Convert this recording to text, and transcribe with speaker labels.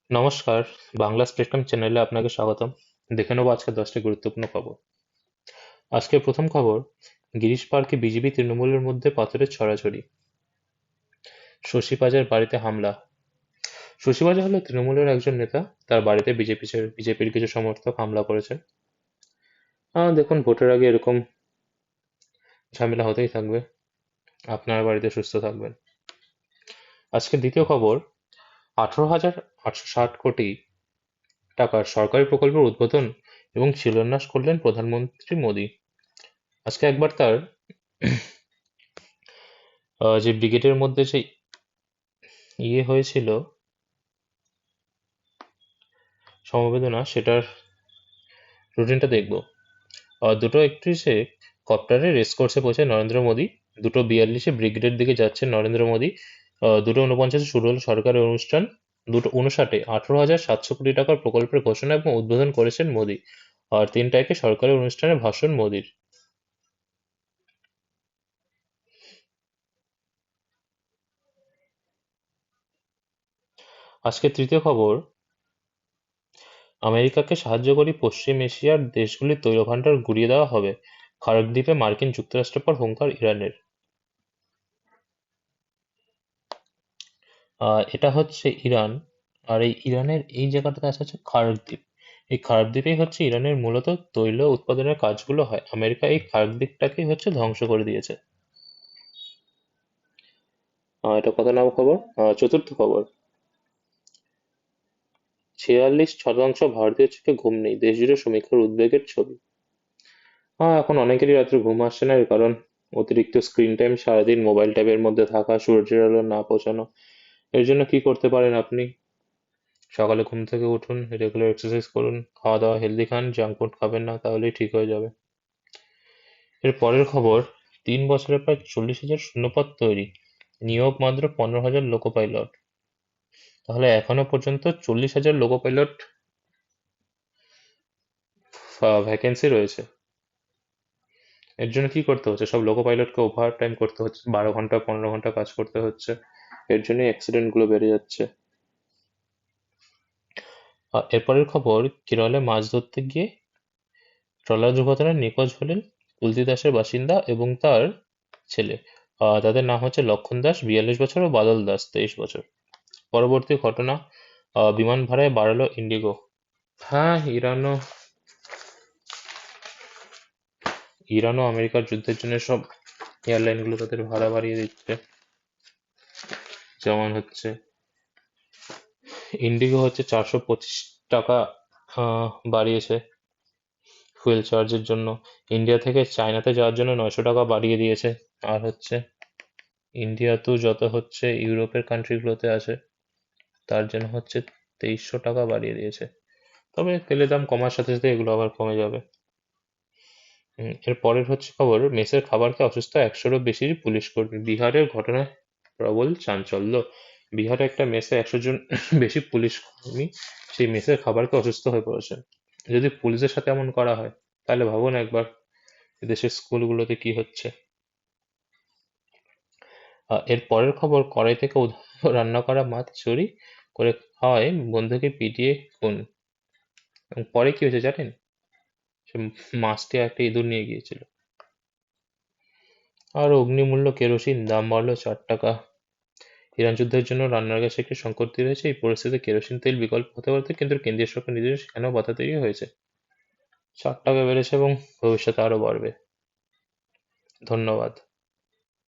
Speaker 1: নমস্কার, বাংলা স্পেকট্রাম চ্যানেলে আপনাকে স্বাগতম। দেখে নেব আজকে 10টি গুরুত্বপূর্ণ খবর। আজকের প্রথম খবর, গিরিশ পার্কে বিজেপি তৃণমূলের মধ্যে পাথরের ছড়াছড়ি। শশী পাজার বাড়িতে হামলা। শশী পাজা হলো তৃণমূলের একজন নেতা। তার বাড়িতে বিজেপির কিছু সমর্থক হামলা করেছেন। দেখুন, ভোটের আগে এরকম ঝামেলা হতেই থাকবে। আপনার বাড়িতে সুস্থ থাকবেন। আজকের দ্বিতীয় খবর, 18,860 কোটি টাকার সরকারি প্রকল্পের উদ্বোধন এবং শিলান্যাস করলেন প্রধানমন্ত্রী মোদী। আজকে একবার তার যে ব্রিগেডের মধ্যে যে হয়েছিল সমবেদনা, সেটার রুটিনটা দেখব। দুটো 31-এ কপ্টারে রেস কোর্সে পৌঁছে নরেন্দ্র মোদী। 2:42-এ ব্রিগেডের দিকে যাচ্ছেন নরেন্দ্র মোদী। 2:49-এ শুরু হলো সরকারের অনুষ্ঠান। 2:59-এ 18,700 কোটি টাকার প্রকল্পের ঘোষণা এবং উদ্বোধন করেছেন মোদী। আর 3টা সরকারি অনুষ্ঠানে ভাষণ মোদীর। আজকে তৃতীয় খবর, আমেরিকাকে সাহায্য করি পশ্চিম এশিয়ার দেশগুলির তৈলভান্ডার গুঁড়িয়ে দেওয়া হবে। খার্ক দ্বীপে মার্কিন যুক্তরাষ্ট্রের পর হুঙ্কার ইরানের। এটা হচ্ছে ইরান। আর এই ইরানের এই জায়গাটাতে আছে হচ্ছে খার্ক দ্বীপ। এই খার্ক দ্বীপেই হচ্ছে ইরানের মূলত তৈল উৎপাদনের কাজগুলো হয়। আমেরিকা এই খার্ক দ্বীপটাকেই হচ্ছে ধ্বংস করে দিয়েছে। এটা কত নম্বর খবর? চতুর্থ খবর, 46% ভারতীয় চোখে ঘুম নেই, দেশ জুড়ে সমীক্ষার উদ্বেগের ছবি। এখন অনেকেরই রাত্রে ঘুম আসছে না, এর কারণ অতিরিক্ত স্ক্রিন টাইম, সারাদিন মোবাইল ট্যাবের মধ্যে থাকা, সূর্যের আলো না পৌঁছানো। এর জন্য কি করতে পারেন আপনি? সকালে ঘুম থেকে উঠুন, রেগুলার এক্সারসাইজ করুন, খাওয়া দাওয়া হেলদি খান, জাঙ্ক ফুড খাবেন না, তাহলেই ঠিক হয়ে যাবে। এর পরের খবর, 3 বছরে প্রায় 40,000 শূন্যপদ তৈরি, নিয়োগ মাত্র 15,000 লোকো পাইলট। তাহলে এখনো পর্যন্ত 40,000 লোকো পাইলট ভ্যাকেন্সি রয়েছে। এর জন্য কি করতে হচ্ছে? সব লোকো পাইলটকে ওভার টাইম করতে হচ্ছে, 12 ঘন্টা 15 ঘন্টা কাজ করতে হচ্ছে। এর জন্যই অ্যাক্সিডেন্ট গুলো বেড়ে যাচ্ছে। এরপরের খবর, কেরলে মাছ ধরতে গিয়ে ট্রলার দুর্ঘটনায় নিখোঁজ হলেন কুলতি দাসের বাসিন্দা এবং তার ছেলে। তাদের নাম হচ্ছে লক্ষণ দাস 42 বছর ও বাদল দাস 23 বছর। পরবর্তী ঘটনা, বিমান ভাড়ায় বাড়ালো ইন্ডিগো। হ্যাঁ, ইরানও আমেরিকার যুদ্ধের জন্য সব এয়ারলাইনগুলো তাদের ভাড়া বাড়িয়ে দিচ্ছে। যেমন হচ্ছে ইন্ডিগো হচ্ছে 425 টাকা বাড়িয়েছে ফুয়েল চার্জের জন্য। ইন্ডিয়া থেকে চায়নাতে যাওয়ার জন্য 900 টাকা বাড়িয়ে দিয়েছে। আর হচ্ছে ইন্ডিয়া তো যত হচ্ছে ইউরোপের কান্ট্রিগুলোতে আছে, তার জন্য হচ্ছে 2300 টাকা বাড়িয়ে দিয়েছে। তবে তেলের দাম কমার সাথে সাথে এগুলো আবার কমে যাবে। এর পরের হচ্ছে খবর, মেসের খাবারকে অসুস্থ 100-এরও বেশি পুলিশ কর্মী। বিহারের ঘটনায় প্রবল চাঞ্চল্য। বিহারে একটা মেসে 100 জন বেশি পুলিশ কর্মী সেই মেসের খাবারকে অসুস্থ হয়ে পড়েছে। যদি পুলিশের সাথে এমন করা হয়, তাহলে ভাবুন একবার দেশের স্কুলগুলোতে কি হচ্ছে। এর পরের খবর, কড়াই থেকে উধাও রান্না করা মাছ চুরি করে খাওয়ায় বন্ধুকে পিটিয়ে খুন। এবং পরে কি হয়েছে জানেন? সে মাছটি একটা ইঁদুর নিয়ে গিয়েছিল। আর অগ্নিমূল্য কেরোসিন দাম বাড়লো 4 টাকা। ইরান যুদ্ধের জন্য রান্নার গ্যাসে একটি সংকট তৈরি হয়েছে। এই পরিস্থিতিতে কেরোসিন তেল বিকল্প হতে পারত, কিন্তু কেন্দ্রীয় সরকার নিজেও সেখানেও বাধা তৈরি হয়েছে। 4 টাকা বেড়েছে এবং ভবিষ্যতে আরো বাড়বে। ধন্যবাদ।